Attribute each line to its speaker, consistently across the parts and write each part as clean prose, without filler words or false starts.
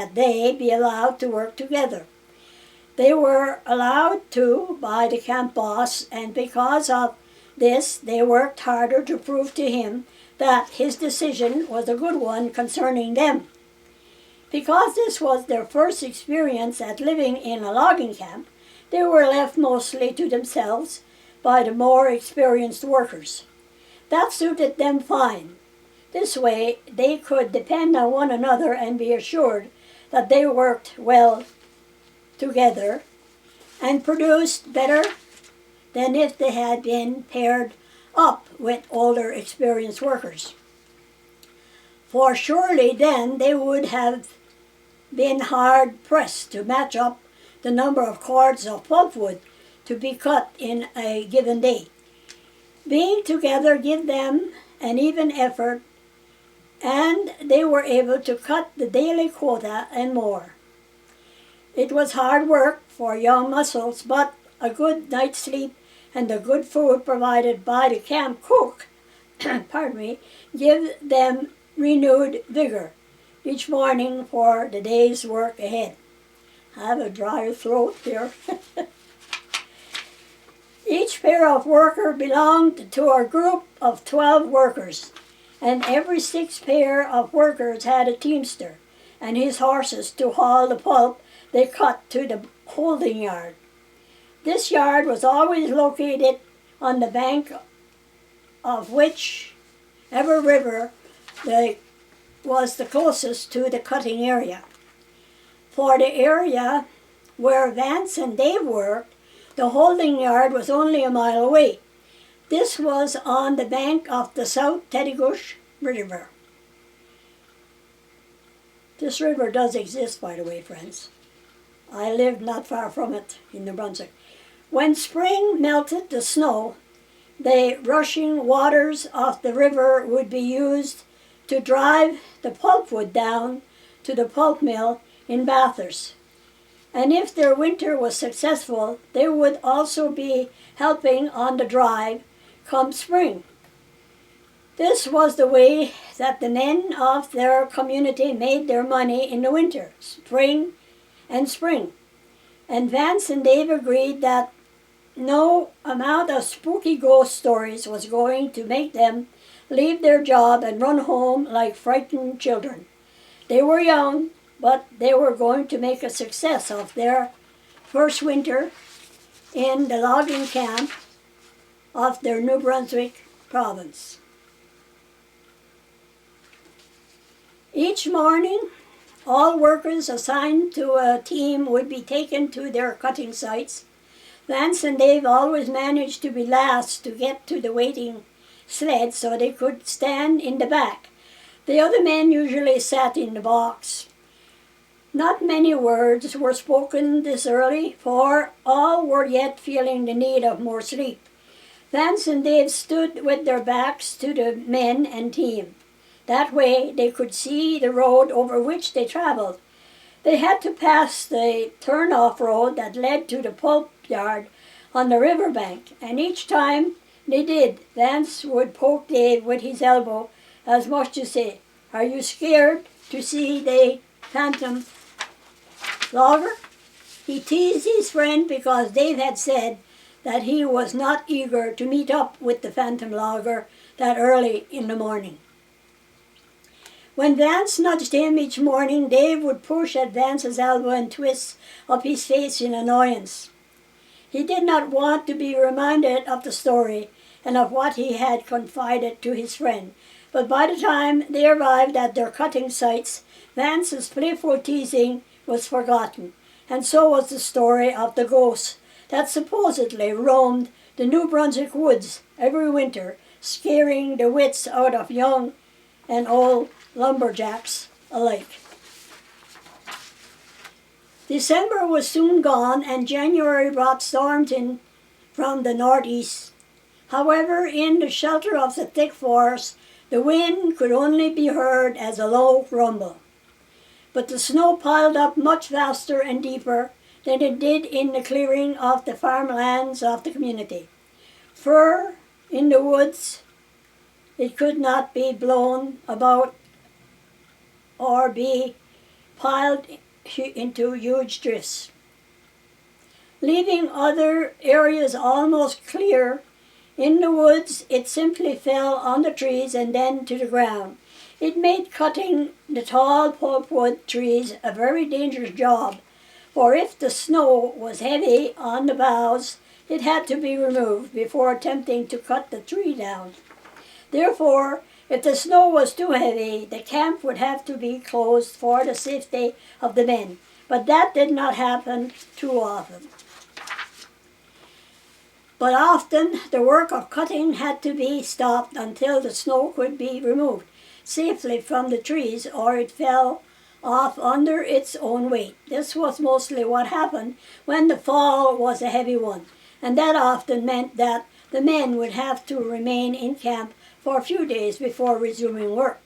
Speaker 1: that they be allowed to work together. They were allowed to by the camp boss, and because of this, they worked harder to prove to him that his decision was a good one concerning them. Because this was their first experience at living in a logging camp, they were left mostly to themselves by the more experienced workers. That suited them fine. This way, they could depend on one another and be assured that they worked well together and produced better than if they had been paired up with older, experienced workers. For surely then they would have been hard-pressed to match up the number of cords of pulpwood to be cut in a given day. Being together gave them an even effort, and they were able to cut the daily quota and more. It was hard work for young muscles, but a good night's sleep and the good food provided by the camp cook give them renewed vigor each morning for the day's work ahead. I have a dry throat here. Each pair of worker belonged to a group of 12 workers, and every 6 pair of workers had a teamster and his horses to haul the pulp they cut to the holding yard. This yard was always located on the bank of whichever river was the closest to the cutting area. For the area where Vance and Dave worked, the holding yard was only a mile away. This was on the bank of the South Teddygush River. This river does exist, by the way, friends. I lived not far from it in New Brunswick. When spring melted the snow, the rushing waters of the river would be used to drive the pulpwood down to the pulp mill in Bathurst. And if their winter was successful, they would also be helping on the drive come spring. This was the way that the men of their community made their money in the winter, spring. And Vance and Dave agreed that no amount of spooky ghost stories was going to make them leave their job and run home like frightened children. They were young, but they were going to make a success of their first winter in the logging camp of their New Brunswick province. Each morning, all workers assigned to a team would be taken to their cutting sites. Vance and Dave always managed to be last to get to the waiting sled so they could stand in the back. The other men usually sat in the box. Not many words were spoken this early, for all were yet feeling the need of more sleep. Vance and Dave stood with their backs to the men and team. That way they could see the road over which they traveled. They had to pass the turn-off road that led to the pulp yard on the riverbank, and each time they did, Vance would poke Dave with his elbow as much to say, "Are you scared to see the phantom logger?" He teased his friend because Dave had said that he was not eager to meet up with the phantom logger that early in the morning. When Vance nudged him each morning, Dave would push at Vance's elbow and twist up his face in annoyance. He did not want to be reminded of the story and of what he had confided to his friend, but by the time they arrived at their cutting sites, Vance's playful teasing was forgotten, and so was the story of the ghost that supposedly roamed the New Brunswick woods every winter, scaring the wits out of young and old lumberjacks alike. December was soon gone, and January brought storms in from the northeast. However, in the shelter of the thick forest, the wind could only be heard as a low rumble. But the snow piled up much faster and deeper than it did in the clearing of the farmlands of the community. For in the woods, it could not be blown about or be piled into huge drifts, leaving other areas almost clear. In the woods, it simply fell on the trees and then to the ground. It made cutting the tall pulpwood trees a very dangerous job, for if the snow was heavy on the boughs, it had to be removed before attempting to cut the tree down. Therefore, if the snow was too heavy, the camp would have to be closed for the safety of the men. But that did not happen too often. But often the work of cutting had to be stopped until the snow could be removed safely from the trees, or it fell off under its own weight. This was mostly what happened when the fall was a heavy one, and that often meant that the men would have to remain in camp for a few days before resuming work.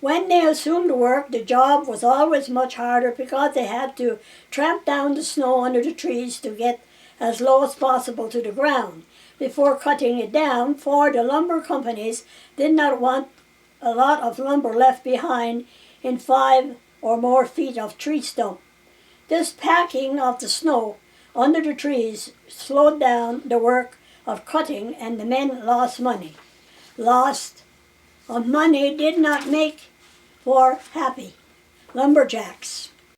Speaker 1: When they assumed work, the job was always much harder because they had to tramp down the snow under the trees to get as low as possible to the ground before cutting it down, for the lumber companies did not want a lot of lumber left behind in 5 or more feet of tree stump. This packing of the snow under the trees slowed down the work of cutting, and the men lost money. Loss of money did not make for happy lumberjacks.